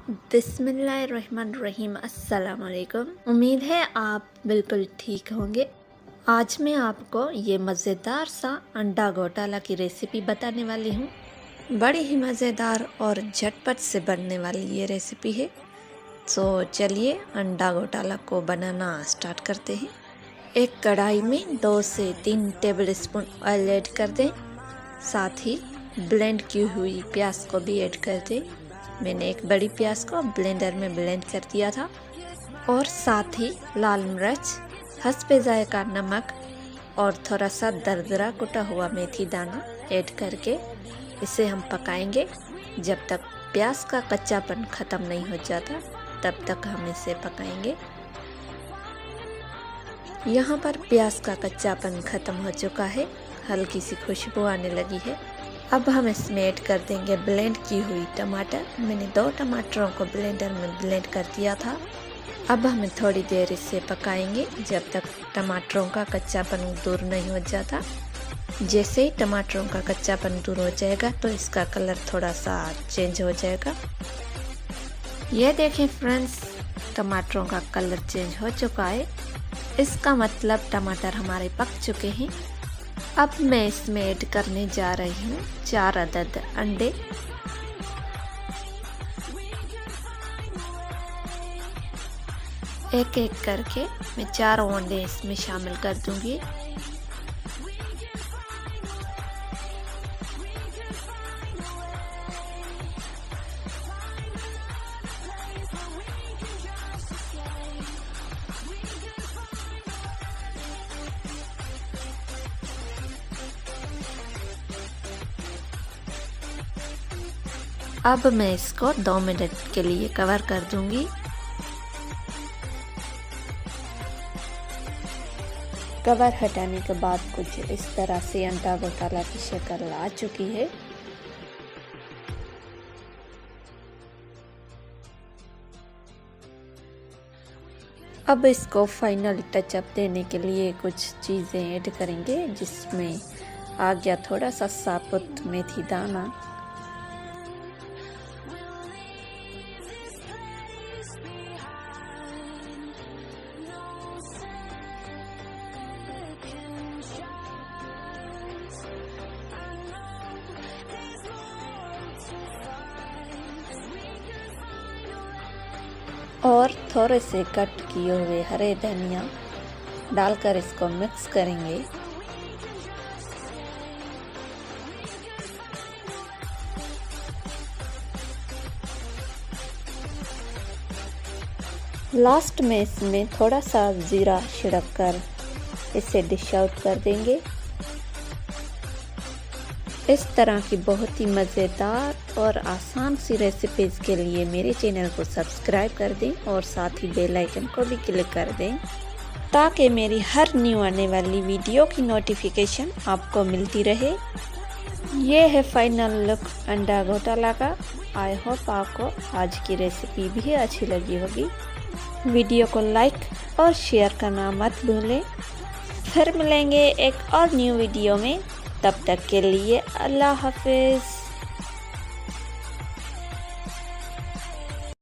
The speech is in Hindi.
बिस्मिल्लाहिर्रहमानिर्रहीम। अस्सलाम वालेकुम। उम्मीद है आप बिल्कुल ठीक होंगे। आज मैं आपको ये मज़ेदार सा अंडा घोटाला की रेसिपी बताने वाली हूँ। बड़ी ही मज़ेदार और झटपट से बनने वाली ये रेसिपी है। तो चलिए अंडा घोटाला को बनाना स्टार्ट करते हैं। एक कढ़ाई में 2 से 3 टेबल स्पून ऑयल ऐड कर दें। साथ ही ब्लेंड की हुई प्याज को भी ऐड कर दें। मैंने एक बड़ी प्याज को ब्लेंडर में ब्लेंड कर दिया था। और साथ ही लाल मिर्च, हस्बे जायका नमक और थोड़ा सा दरदरा कुटा हुआ मेथी दाना ऐड करके इसे हम पकाएंगे जब तक प्याज का कच्चापन ख़त्म नहीं हो जाता, तब तक हम इसे पकाएंगे। यहाँ पर प्याज का कच्चापन ख़त्म हो चुका है, हल्की सी खुशबू आने लगी है। अब हम इसमें ऐड कर देंगे ब्लेंड की हुई टमाटर। मैंने 2 टमाटरों को ब्लेंडर में ब्लेंड कर दिया था। अब हम थोड़ी देर इसे पकाएंगे जब तक टमाटरों का कच्चापन दूर नहीं हो जाता। जैसे ही टमाटरों का कच्चापन दूर हो जाएगा तो इसका कलर थोड़ा सा चेंज हो जाएगा। ये देखें फ्रेंड्स, टमाटरों का कलर चेंज हो चुका है। इसका मतलब टमाटर हमारे पक चुके हैं। अब मैं इसमें ऐड करने जा रही हूँ 4 अदद अंडे। एक एक करके मैं 4 अंडे इसमें शामिल कर दूंगी। अब मैं इसको 2 मिनट के लिए कवर कर दूंगी। कवर हटाने के बाद कुछ इस तरह से अंडा घोटाला की शक्ल आ चुकी है। अब इसको फाइनल टचअप देने के लिए कुछ चीज़ें ऐड करेंगे, जिसमें आ गया थोड़ा सा साबुत मेथी दाना, और थोड़े से कट किए हुए हरे धनिया डालकर इसको मिक्स करेंगे। लास्ट में इसमें थोड़ा सा जीरा छिड़क कर इसे डिश आउट कर देंगे। इस तरह की बहुत ही मज़ेदार और आसान सी रेसिपीज़ के लिए मेरे चैनल को सब्सक्राइब कर दें और साथ ही बेल आइकन को भी क्लिक कर दें, ताकि मेरी हर न्यू आने वाली वीडियो की नोटिफिकेशन आपको मिलती रहे। ये है फाइनल लुक अंडा घोटाला का। आई होप आपको आज की रेसिपी भी अच्छी लगी होगी। वीडियो को लाइक और शेयर करना मत भूलें। फिर मिलेंगे एक और न्यू वीडियो में, तब तक के लिए अल्लाह हाफिज़।